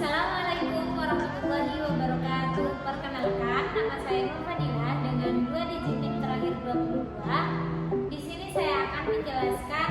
Assalamualaikum warahmatullahi wabarakatuh. Perkenalkan, nama saya Nurfadilah dengan 2 digit NIM terakhir 22. Di sini saya akan menjelaskan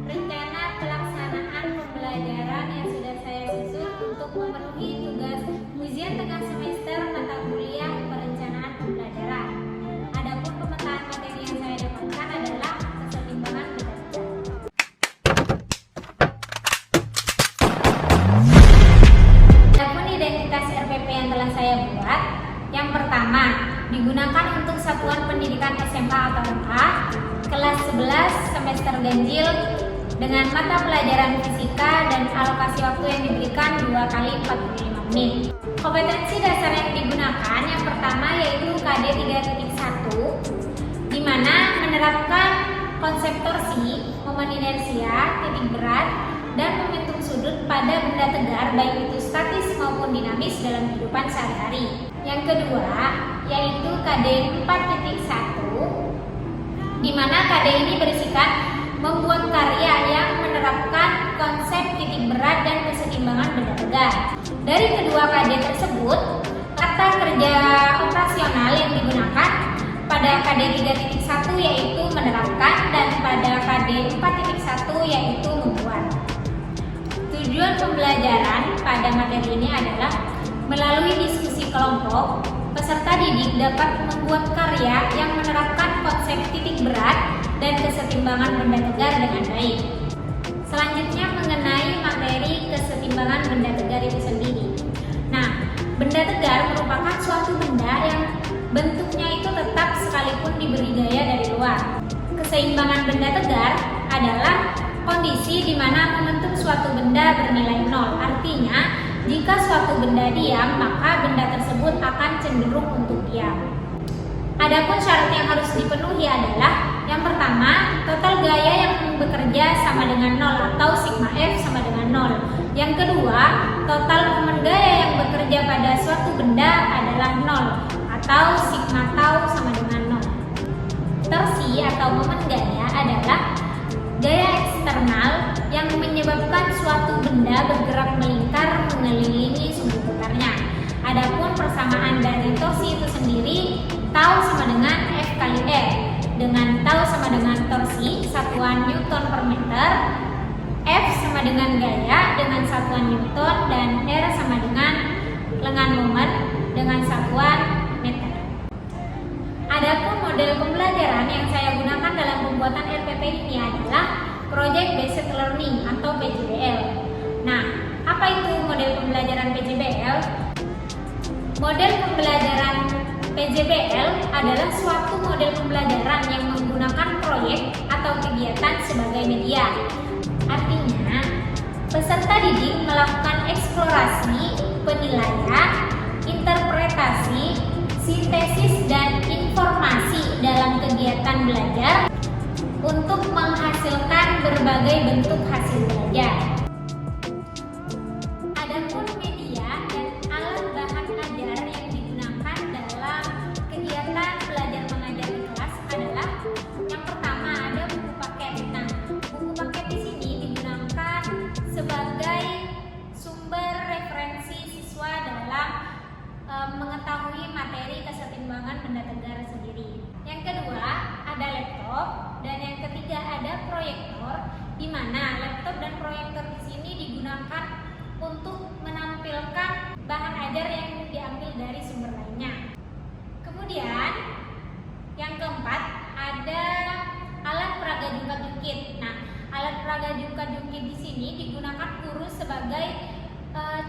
rencana pelaksanaan pembelajaran yang sudah saya susun untuk memenuhi tugas ujian tengah semester mata kuliah perencanaan pembelajaran. Adapun pemetaan materi yang saya dapatkan adalah kesetimbangan beda. Yang telah saya buat, yang pertama digunakan untuk satuan pendidikan SMA atau MA kelas 11 semester ganjil dengan mata pelajaran fisika dan alokasi waktu yang diberikan 2 kali 45 menit. Kompetensi dasar yang digunakan yang pertama yaitu KD 3.1 di mana menerapkan konsep torsi, momen inersia, titik berat, dan momentum sudut pada benda tegar baik itu statis maupun dinamis dalam kehidupan sehari-hari. Yang kedua yaitu KD 4.1 di mana KD ini berisikan membuat karya yang menerapkan konsep titik berat dan kesetimbangan benda tegar. Dari kedua KD tersebut, kata kerja operasional yang digunakan pada KD 3.1 yaitu menerapkan dan pada KD 4.1 yaitu membuat. Tujuan pembelajaran pada materi ini adalah melalui diskusi kelompok, peserta didik dapat membuat karya yang menerapkan konsep titik berat dan kesetimbangan benda tegar dengan baik. Selanjutnya mengenai materi kesetimbangan benda tegar itu sendiri. Nah, benda tegar merupakan suatu benda yang bentuknya itu tetap sekalipun diberi gaya dari luar. Keseimbangan benda tegar adalah kondisi di mana momentum suatu benda bernilai nol. Artinya, jika suatu benda diam, maka benda tersebut akan cenderung untuk diam. Adapun syarat yang harus dipenuhi adalah yang pertama, total gaya yang bekerja sama dengan nol atau sigma F sama dengan nol. Yang kedua, total momen gaya yang bekerja pada suatu benda adalah nol atau sigma tau sama dengan nol. Torsi atau momen gaya adalah gaya eksternal yang menyebabkan suatu benda bergerak melingkar mengelilingi sumbu putarnya. Adapun persamaan dari torsi itu sendiri, tau sama dengan F kali R, dengan tau sama dengan torsi satuan Newton per meter, F sama dengan gaya dengan satuan Newton, dan R sama dengan lengan momen dengan satuan meter. Adapun model pembelajaran yang saya gunakan dalam pembuatan RPP ini adalah Project Based Learning atau PJBL. Nah, apa itu model pembelajaran PJBL? Model pembelajaran PJBL adalah suatu model pembelajaran yang menggunakan proyek atau kegiatan sebagai media. Artinya, peserta didik melakukan eksplorasi, penilaian, interpretasi, sintesis, dan informasi dalam kegiatan belajar untuk menghasilkan berbagai bentuk hasil belajar. Adapun media dan alat bahan ajar yang digunakan dalam kegiatan belajar mengajar di kelas adalah yang pertama ada buku paket. Nah, buku paket di sini digunakan sebagai sumber referensi siswa dalam mengetahui materi kesetimbangan benda tegar sendiri. Yang kedua ada laptop, dan yang ketiga ada proyektor, di mana laptop dan proyektor di sini digunakan untuk menampilkan bahan ajar yang diambil dari sumber lainnya. Kemudian yang keempat ada alat peraga jungkat-jungkit. Nah, alat peraga jungkat-jungkit di sini digunakan guru sebagai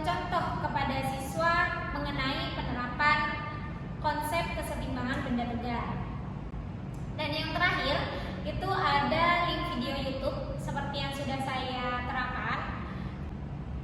contoh kepada siswa mengenai penerapan konsep kesetimbangan benda tegar. Dan yang terakhir itu ada link video YouTube seperti yang sudah saya terangkan.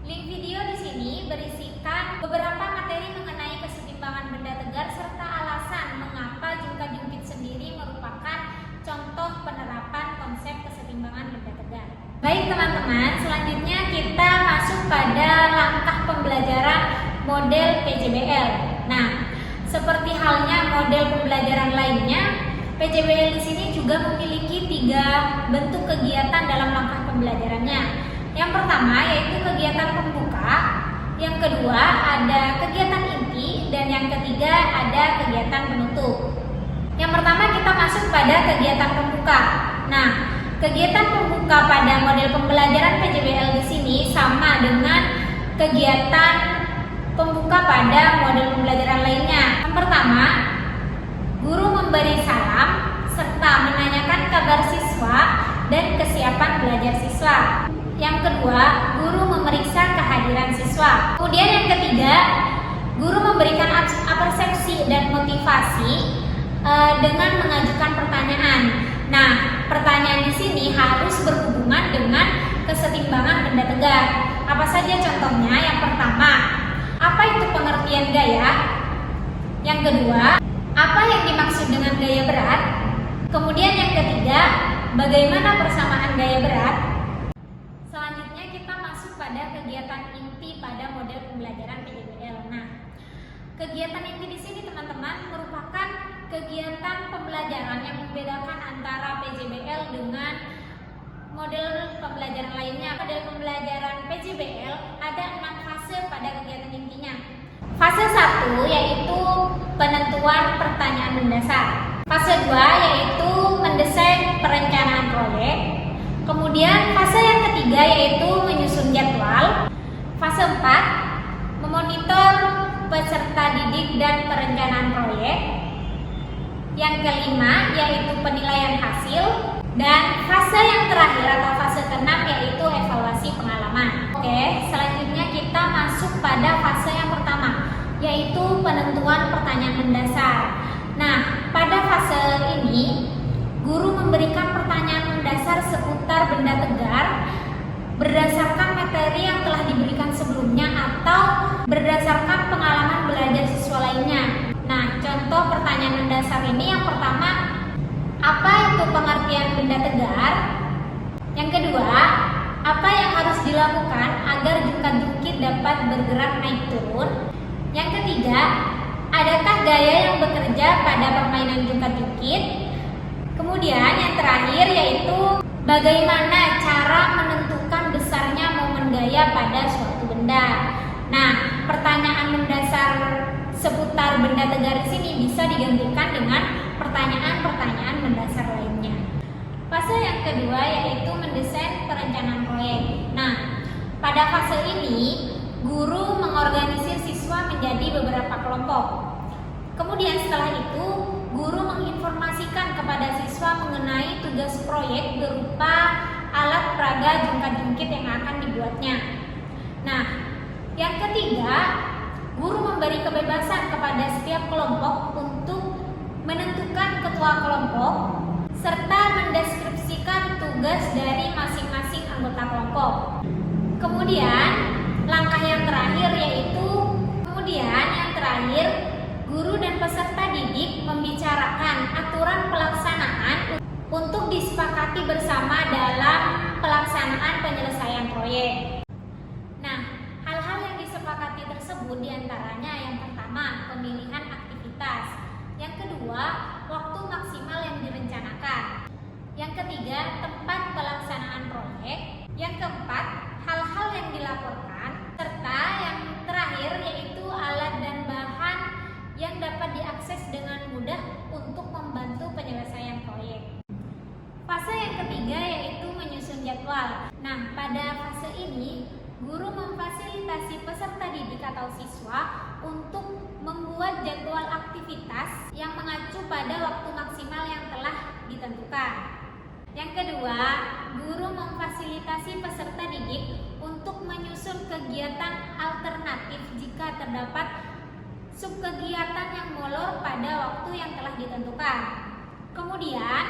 Link video di sini berisikan beberapa materi mengenai kesetimbangan benda tegar serta alasan mengapa jungkat-jungkit sendiri merupakan contoh penerapan konsep kesetimbangan benda tegar. Baik teman-teman, selanjutnya kita masuk pada langkah pembelajaran model PJBL. Nah, seperti halnya model pembelajaran lainnya, PJBL di sini juga memiliki 3 bentuk kegiatan dalam langkah pembelajarannya. Yang pertama yaitu kegiatan pembuka, Yang kedua ada kegiatan inti, dan yang ketiga ada kegiatan penutup. Yang pertama kita masuk pada kegiatan pembuka. Nah, kegiatan pembuka pada model pembelajaran PJBL di sini sama dengan kegiatan pembuka pada model pembelajaran lainnya. Yang pertama, guru memberi salam serta menanyakan kabar siswa dan kesiapan belajar siswa. Yang kedua, guru memeriksa kehadiran siswa. Kemudian yang ketiga, guru memberikan persepsi dan motivasi dengan mengajukan pertanyaan. Nah, pertanyaan di sini harus berhubungan dengan kesetimbangan benda tegak. Apa saja contohnya? Yang pertama, apa itu pengertian gaya? Yang kedua, apa yang dimaksud dengan gaya berat? Kemudian yang ketiga, bagaimana persamaan gaya berat? Selanjutnya kita masuk pada kegiatan inti pada model pembelajaran PJBL. Nah, kegiatan inti di sini teman-teman merupakan kegiatan pembelajaran yang membedakan antara PJBL dengan model pembelajaran lainnya. Model pembelajaran PJBL ada 6 fase pada kegiatan intinya. Fase 1 yaitu penentuan pertanyaan mendasar. Fase 2 yaitu mendesain perencanaan proyek. Kemudian fase yang ketiga yaitu menyusun jadwal. Fase 4 memonitor peserta didik dan perencanaan proyek. Yang kelima yaitu penilaian hasil, dan fase yang terakhir atau fase ke-6 yaitu evaluasi pengalaman. Oke, selanjutnya kita masuk pada fase yang pertama yaitu penentuan pertanyaan mendasar. Nah, pada fase ini guru memberikan pertanyaan mendasar seputar benda tegar berdasarkan materi yang telah diberikan sebelumnya atau berdasarkan pengalaman belajar siswa lainnya. Nah, contoh pertanyaan mendasar ini yang pertama, apa itu pengertian benda tegar? Yang kedua, apa yang harus dilakukan agar jungkat-jungkit dapat bergerak naik turun? Yang ketiga, adakah gaya yang bekerja pada permainan jungkat-jungkit? Kemudian yang terakhir yaitu bagaimana cara menentukan besarnya momen gaya pada suatu benda. Nah, pertanyaan mendasar seputar benda tegar di sini bisa digantikan dengan pertanyaan-pertanyaan mendasar lainnya. Fase yang kedua yaitu mendesain perencanaan proyek. Nah, pada fase ini guru mengorganisir siswa menjadi beberapa kelompok. Kemudian setelah itu guru menginformasikan kepada siswa mengenai tugas proyek berupa alat peraga jungkat-jungkit yang akan dibuatnya. Nah, yang ketiga, guru memberi kebebasan kepada setiap kelompok untuk menentukan ketua kelompok serta mendeskripsikan tugas dari masing-masing anggota kelompok. Kemudian langkah yang terakhir guru dan peserta didik membicarakan aturan pelaksanaan untuk disepakati bersama dalam pelaksanaan penyelesaian proyek. Nah, hal-hal yang disepakati tersebut diantaranya yang pertama, pemilihan aktivitas. Yang kedua, waktu maksimal yang direncanakan. Yang ketiga, tempat pelaksanaan proyek. Yang keempat, hal-hal yang dilaporkan. Serta yang terakhir yaitu alat dan bahan yang dapat diakses dengan mudah untuk membantu penyelesaian proyek. Fase yang ketiga yaitu menyusun jadwal. Nah, pada fase ini, guru memfasilitasi peserta didik atau siswa untuk membuat jadwal aktivitas yang mengacu pada waktu maksimal yang telah ditentukan. Yang kedua, guru memfasilitasi peserta didik untuk menyusun kegiatan alternatif jika terdapat subkegiatan yang molor pada waktu yang telah ditentukan. Kemudian,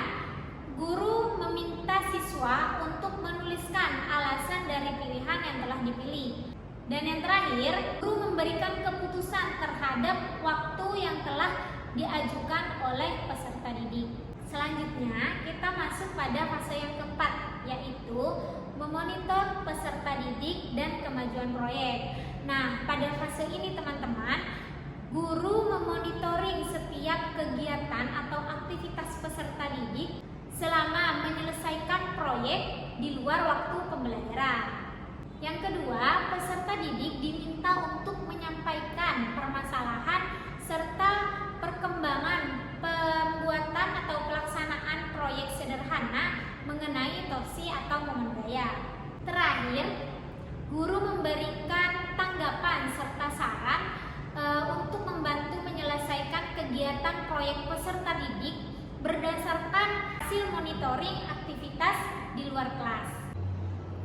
guru meminta siswa untuk menuliskan alasan dari pilihan yang telah dipilih. Dan yang terakhir, guru memberikan keputusan terhadap waktu yang telah diajukan oleh peserta didik. Selanjutnya, kita masuk pada fase yang keempat, yaitu memonitor peserta didik dan kemajuan proyek. Nah, pada fase ini teman-teman, guru memonitoring setiap kegiatan atau aktivitas peserta didik selama menyelesaikan proyek di luar waktu pembelajaran. Yang kedua, peserta didik diminta untuk menyampaikan permasalahan serta perkembangan pembuatan atau pelaksanaan proyek sederhana mengenai torsi atau momen gaya. Terakhir, guru memberikan tanggapan serta saran untuk membantu menyelesaikan kegiatan proyek peserta didik berdasarkan hasil monitoring aktivitas di luar kelas.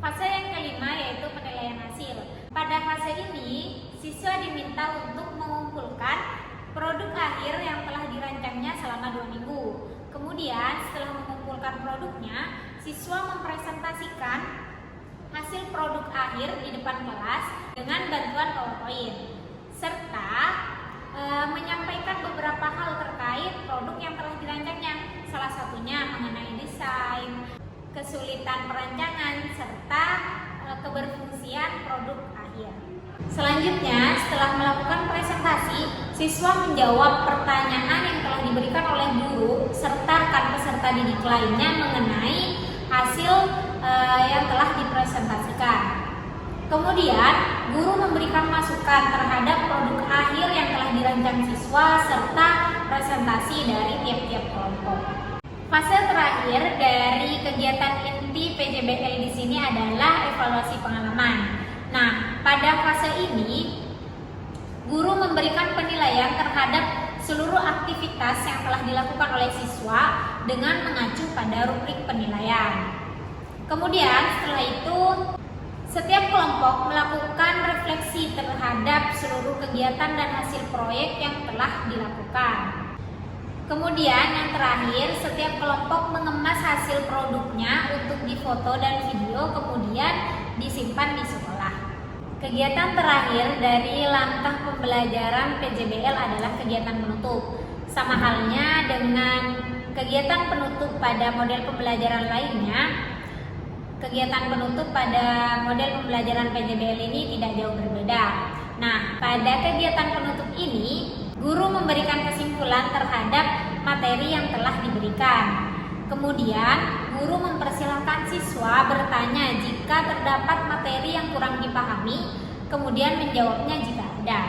Fase yang kelima yaitu penilaian hasil. Pada fase ini, siswa diminta untuk mengumpulkan produk akhir yang telah dirancangnya selama 2 minggu. Kemudian, setelah mengumpulkan produknya, siswa mempresentasikan hasil produk akhir di depan kelas dengan bantuan PowerPoint, serta menyampaikan beberapa hal terkait produk yang telah dirancangnya, salah satunya mengenai desain, kesulitan perancangan, serta keberfungsian produk akhir. Selanjutnya, setelah melakukan presentasi, siswa menjawab pertanyaan yang telah diberikan oleh guru serta rekan peserta didik lainnya mengenai hasil yang telah dipresentasikan. Kemudian, guru memberikan masukan terhadap produk akhir yang telah dirancang siswa serta presentasi dari tiap-tiap kelompok. Fase terakhir dari kegiatan inti PJBL di sini adalah evaluasi pengalaman. Nah, pada fase ini, guru memberikan penilaian terhadap seluruh aktivitas yang telah dilakukan oleh siswa dengan mengacu pada rubrik penilaian. Kemudian, setelah itu, setiap kelompok melakukan refleksi terhadap seluruh kegiatan dan hasil proyek yang telah dilakukan. Kemudian yang terakhir, setiap kelompok mengemas hasil produknya untuk difoto dan video, kemudian disimpan di sekolah. Kegiatan terakhir dari langkah pembelajaran PJBL adalah kegiatan penutup. Sama halnya dengan kegiatan penutup pada model pembelajaran lainnya, kegiatan penutup pada model pembelajaran PJBL ini tidak jauh berbeda. Nah, pada kegiatan penutup ini, guru memberikan kesimpulan terhadap materi yang telah diberikan. Kemudian, guru mempersilahkan siswa bertanya jika terdapat materi yang kurang dipahami, kemudian menjawabnya jika ada.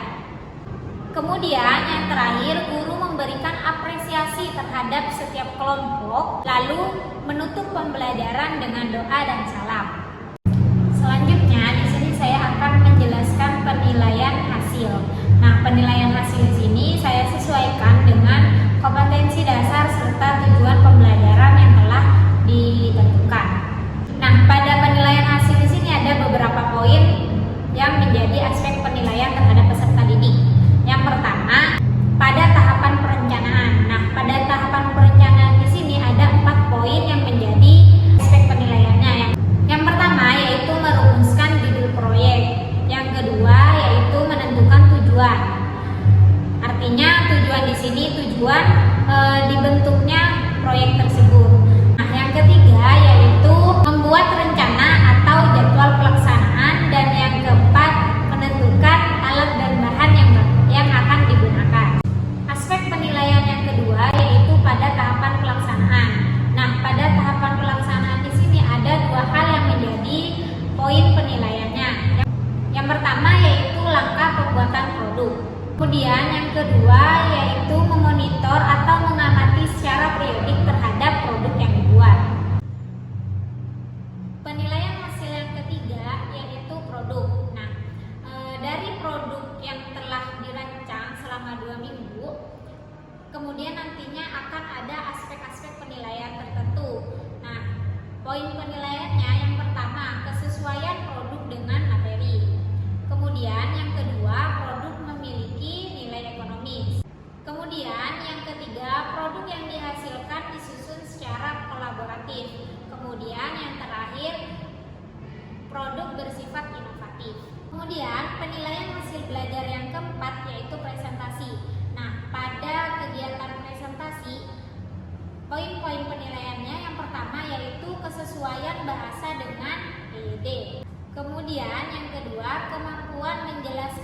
Kemudian, yang terakhir, guru memberikan apresiasi terhadap setiap kelompok, lalu menutup pembelajaran dengan doa dan salam. Selanjutnya, di sini saya akan menjelaskan penilaian hasil. Nah, penilaian hasil di sini saya sesuaikan dengan kompetensi dasar serta tujuan pembelajaran yang telah ditentukan. Nah, pada penilaian hasil di sini ada beberapa poin yang menjadi aspek penilaian terhadap peserta didik. Yang pertama, pada tahapan perencanaan. Nah, pada tahapan perencanaan di sini ada 4 poin yang menjadi aspek penilaiannya. Yang pertama yaitu merumuskan judul proyek. Yang kedua yaitu menentukan tujuan. Artinya tujuan di sini tujuan dibentuknya proyek tersebut. Nah, yang ketiga yaitu membuat rencana atau jadwal pelaksanaan, dan yang keempat menentukan alat dan bahan yang akan digunakan. Aspek penilaian yang kedua yaitu pada tahapan pelaksanaan. Nah, pada tahapan pelaksanaan di sini ada 2 hal yang menjadi poin penilaiannya. Yang pertama yaitu langkah pembuatan produk. Kemudian yang kedua yaitu memonitor atau mengamati secara periodik terhadap produk yang dibuat. Penilaian hasil yang ketiga yaitu produk. Nah, dari produk yang telah dirancang selama 2 minggu, kemudian nantinya akan ada aspek-aspek penilaian tertentu. Nah, poin penilaiannya yang pertama, kesesuaian produk dengan materi. Kemudian yang kedua, produk memiliki nilai ekonomis. Kemudian yang ketiga, produk yang dihasilkan disusun secara kolaboratif. Kemudian yang terakhir, produk bersifat inovatif. Kemudian penilaian hasil belajar yang keempat yaitu presentasi. Nah, pada kegiatan presentasi, poin-poin penilaiannya yang pertama yaitu kesesuaian bahasa dengan EYD. Kemudian yang kedua, kemampuan menjelaskan